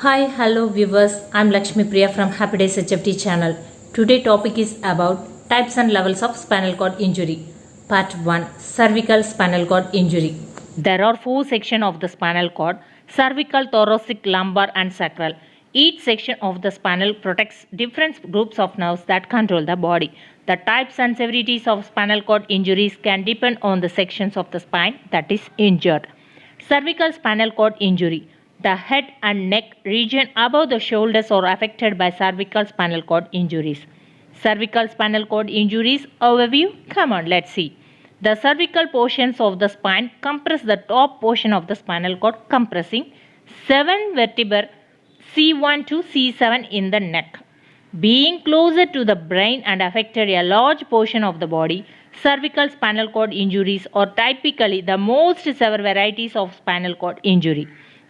Hi, hello viewers. I'm Lakshmi Priya from Happy Days HFT channel. Today topic is about types and levels of spinal cord injury. Part 1, cervical spinal cord injury. There are four sections of the spinal cord: cervical, thoracic, lumbar and sacral. Each section of the spinal protects different groups of nerves that control the body. The types and severities of spinal cord injuries can depend on the sections of the spine that is injured. Cervical spinal cord injury. The head and neck region above the shoulders are affected by cervical spinal cord injuries. Cervical spinal cord injuries overview. Come on, let's see. The cervical portions of the spine compress the top portion of the spinal cord, compressing 7 vertebrae C1 to C7 in the neck. Being closer to the brain and affected a large portion of the body, cervical spinal cord injuries are typically the most severe varieties of spinal cord injury.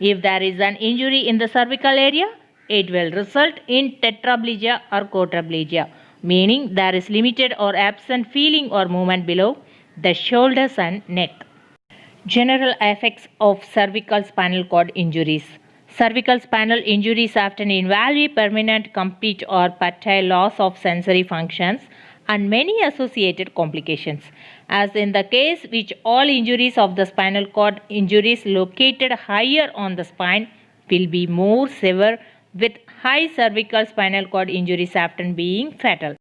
If there is an injury in the cervical area, it will result in tetraplegia or quadriplegia, meaning there is limited or absent feeling or movement below the shoulders and neck. General effects of cervical spinal cord injuries. Cervical spinal injuries often involve permanent, complete, or partial loss of sensory functions and many associated complications. As in the case which all injuries of the spinal cord, injuries located higher on the spine will be more severe, with high cervical spinal cord injuries often being fatal.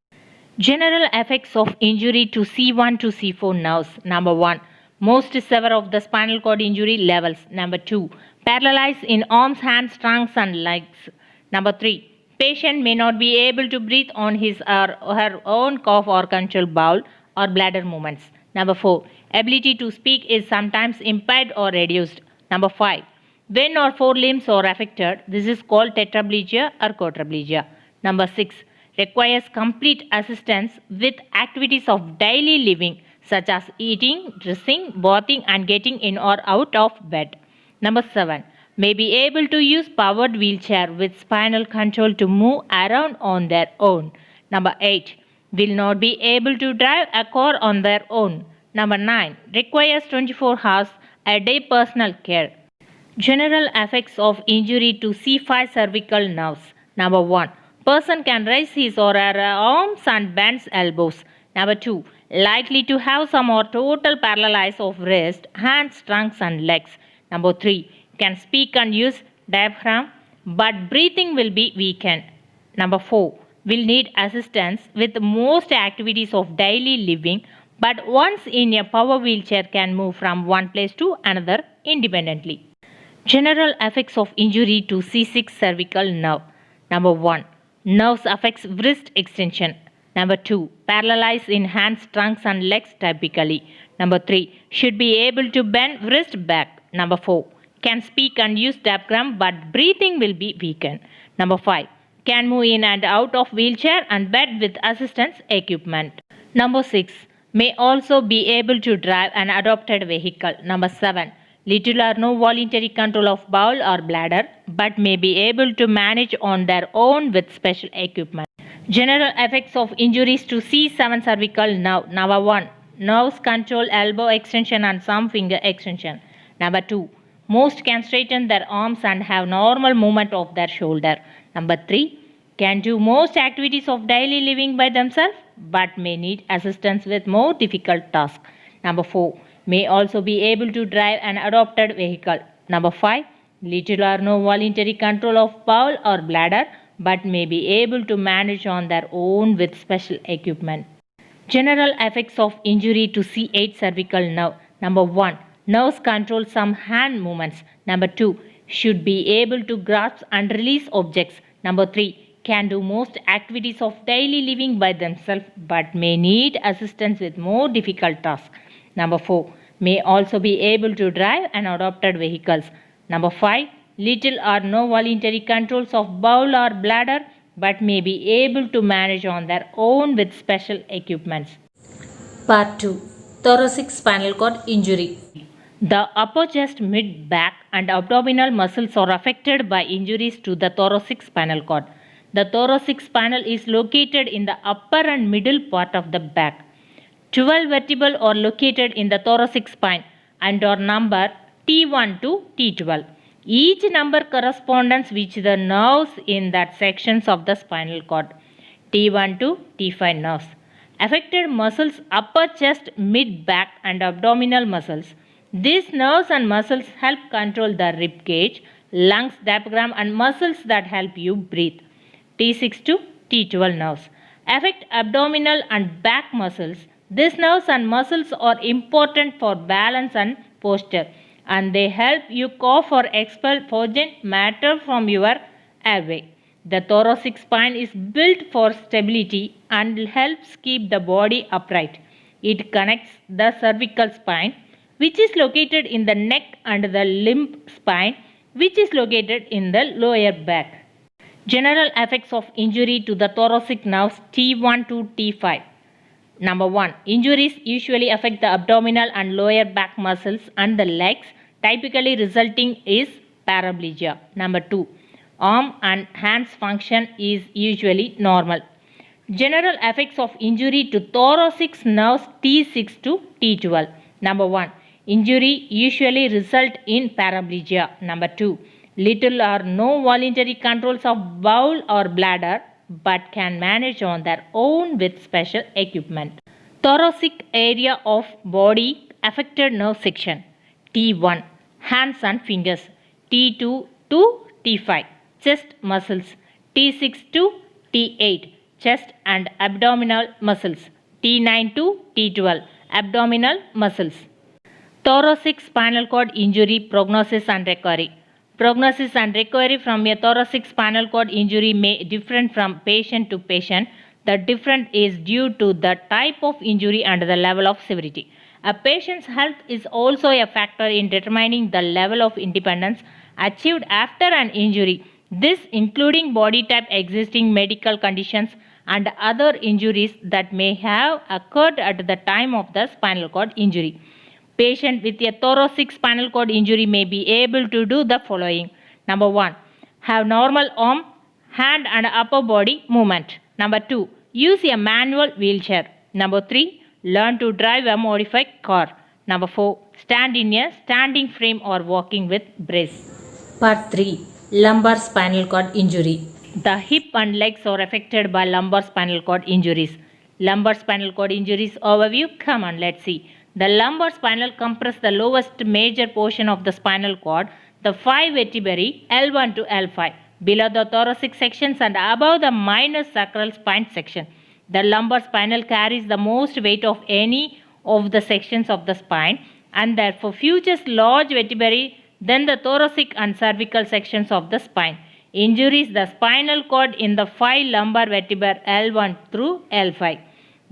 General effects of injury to C1 to C4 nerves. Number 1. Most severe of the spinal cord injury levels. Number 2. Paralysis in arms, hands, trunks and legs. Number 3. Patient may not be able to breathe on his or her own, cough or control bowel or bladder movements. Number 4. Ability to speak is sometimes impaired or reduced. Number 5. When or four limbs are affected, this is called tetraplegia or quadriplegia. Number 6. Requires complete assistance with activities of daily living such as eating, dressing, bathing and getting in or out of bed. Number 7. May be able to use powered wheelchair with spinal control to move around on their own. Number 8. Will not be able to drive a car on their own. Number 9. Requires 24 hours a day personal care. General effects of injury to C5 cervical nerves. Number 1. Person can raise his or her arms and bend elbows. Number 2. Likely to have some or total paralysis of wrist, hands, trunks and legs. Number 3. Can speak and use diaphragm, but breathing will be weakened. Number 4. Will need assistance with most activities of daily living, but once in a power wheelchair can move from one place to another independently. General effects of injury to C6 cervical nerve. Number 1. Nerves affects wrist extension. Number 2. Paralysis in hands, trunks and legs typically. Number 3. Should be able to bend wrist back. Number 4. Can speak and use diaphragm, but breathing will be weakened. Number 5. Can move in and out of wheelchair and bed with assistance equipment. Number 6. May also be able to drive an adopted vehicle. Number 7. Little or no voluntary control of bowel or bladder, but may be able to manage on their own with special equipment. General effects of injuries to C7 cervical nerve. Number 1. Nerves control elbow extension and some finger extension. Number 2. Most can straighten their arms and have normal movement of their shoulder. Number 3. Can do most activities of daily living by themselves, but may need assistance with more difficult tasks. Number 4. May also be able to drive an adopted vehicle. Number 5. Little or no voluntary control of bowel or bladder, but may be able to manage on their own with special equipment. General effects of injury to C8 cervical nerve. Number 1. Nerves control some hand movements. Number 2. Should be able to grasp and release objects. Number 3. Can do most activities of daily living by themselves, but may need assistance with more difficult tasks. Number 4. May also be able to drive an adopted vehicles. Number 5. Little or no voluntary controls of bowel or bladder, but may be able to manage on their own with special equipments. Part 2. Thoracic spinal cord injury. The upper chest, mid back and abdominal muscles are affected by injuries to the thoracic spinal cord. The thoracic spinal is located in the upper and middle part of the back. 12 vertebrae are located in the thoracic spine and are numbered T1 to T12. Each number corresponds with the nerves in that sections of the spinal cord. T1 to T5 nerves. Affected muscles upper chest, mid back and abdominal muscles. These nerves and muscles help control the rib cage, lungs, diaphragm and muscles that help you breathe. T6 to T12 nerves affect abdominal and back muscles. These nerves and muscles are important for balance and posture, and they help you cough or expel foreign matter from your airway. The thoracic spine is built for stability and helps keep the body upright. It connects the cervical spine, which is located in the neck, and the limb spine, which is located in the lower back. General effects of injury to the thoracic nerves T1 to T5. Number 1. Injuries usually affect the abdominal and lower back muscles and the legs, typically resulting is paraplegia. Number 2. Arm and hands function is usually normal. General effects of injury to thoracic nerves T6 to T12. Number 1. Injury usually result in paraplegia. Number 2. Little or no voluntary controls of bowel or bladder, but can manage on their own with special equipment. Thoracic area of body affected nerve section. T1. Hands and fingers. T2 to T5. Chest muscles. T6 to T8. Chest and abdominal muscles. T9 to T12. Abdominal muscles. Thoracic spinal cord injury prognosis and recovery. Prognosis and recovery from a thoracic spinal cord injury may differ from patient to patient. The difference is due to the type of injury and the level of severity. A patient's health is also a factor in determining the level of independence achieved after an injury. This including body type, existing medical conditions, and other injuries that may have occurred at the time of the spinal cord injury. Patient with a thoracic spinal cord injury may be able to do the following. Number 1. Have normal arm, hand and upper body movement. Number 2. Use a manual wheelchair. Number 3. Learn to drive a modified car. Number 4. Stand in a standing frame or walking with brace. Part 3. Lumbar spinal cord injury. The hip and legs are affected by lumbar spinal cord injuries. Lumbar spinal cord injuries overview. Come on, let's see. The lumbar spinal compress the lowest major portion of the spinal cord, the 5 vertebrae L1 to L5, below the thoracic sections and above the minor sacral spine section. The lumbar spinal carries the most weight of any of the sections of the spine, and therefore features large vertebrae than the thoracic and cervical sections of the spine. Injuries the spinal cord in the 5 lumbar vertebrae L1 through L5.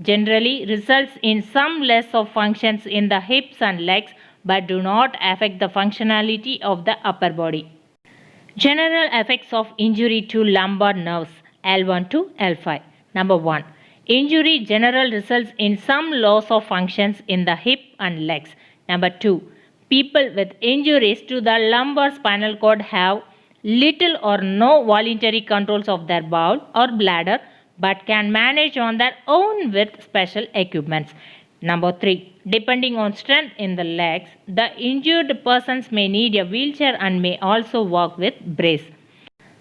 Generally results in some loss of functions in the hips and legs, but do not affect the functionality of the upper body. General effects of injury to lumbar nerves L1 to L5. Number 1. Injury general results in some loss of functions in the hip and legs. Number 2. People with injuries to the lumbar spinal cord have little or no voluntary controls of their bowel or bladder, but can manage on their own with special equipments. Number 3. Depending on strength in the legs, the injured persons may need a wheelchair and may also walk with brace.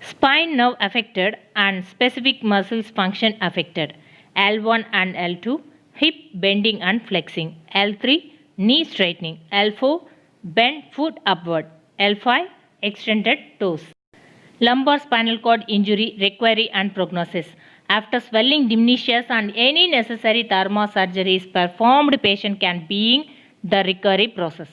Spine nerve affected and specific muscles function affected. L1 and L2, hip bending and flexing. L3, knee straightening. L4, bend foot upward. L5, extended toes. Lumbar spinal cord injury, recovery and prognosis. After swelling diminishes and any necessary thermal surgery is performed, patient can begin the recovery process.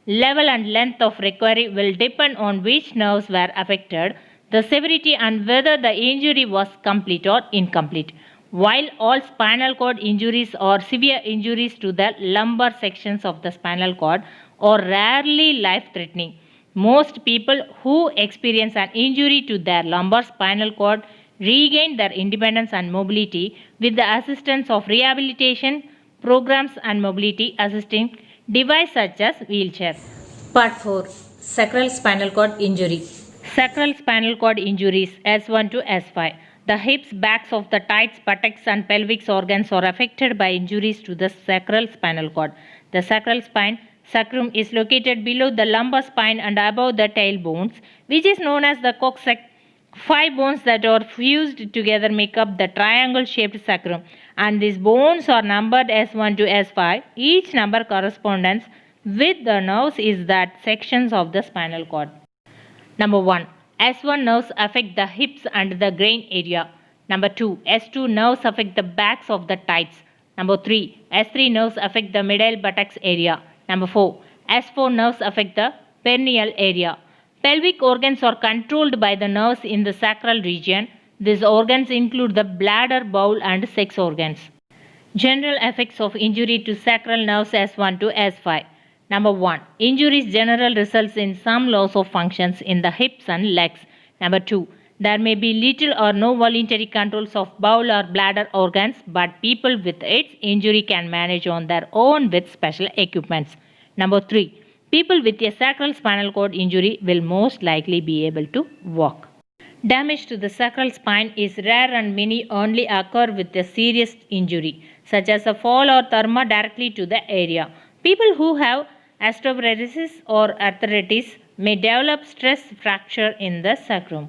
Level and length of recovery will depend on which nerves were affected, the severity and whether the injury was complete or incomplete. While all spinal cord injuries or severe injuries to the lumbar sections of the spinal cord are rarely life-threatening, most people who experience an injury to their lumbar spinal cord regain their independence and mobility with the assistance of rehabilitation programs and mobility assisting devices such as wheelchairs. Part 4. Sacral spinal cord injury. Sacral spinal cord injuries S1 to S5. The hips, backs of the thighs, buttocks and pelvic organs are affected by injuries to the sacral spinal cord. The sacral spine Sacrum is located below the lumbar spine and above the tailbones, which is known as the coccyx. Five bones that are fused together make up the triangle-shaped sacrum, and these bones are numbered S1 to S5. Each number corresponds with the nerves is that sections of the spinal cord. Number 1. S1 nerves affect the hips and the groin area. Number 2. S2 nerves affect the backs of the thighs. Number 3. S3 nerves affect the middle buttocks area. Number 4. S4 nerves affect the perineal area. Pelvic organs are controlled by the nerves in the sacral region. These organs include the bladder, bowel, and sex organs. General effects of injury to sacral nerves S1 to S5. Number 1. Injuries generally results in some loss of functions in the hips and legs. Number 2. There may be little or no voluntary controls of bowel or bladder organs, but people with its injury can manage on their own with special equipments. Number 3. People with a sacral spinal cord injury will most likely be able to walk. Damage to the sacral spine is rare and may only occur with a serious injury, such as a fall or trauma directly to the area. People who have osteoporosis or arthritis may develop stress fracture in the sacrum.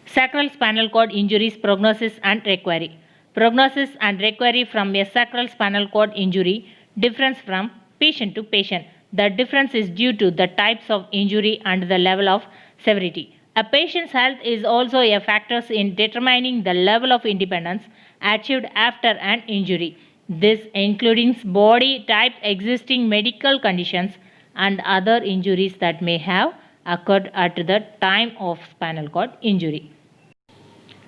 Sacral spinal cord injuries prognosis and recovery. Prognosis and recovery from a sacral spinal cord injury differs from patient to patient. The difference is due to the types of injury and the level of severity. A patient's health is also a factor in determining the level of independence achieved after an injury. This includes body type, existing medical conditions, and other injuries that may have occurred at the time of spinal cord injury.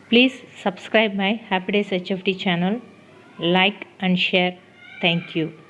Please subscribe my Happy Days HFD channel, like and share. Thank you.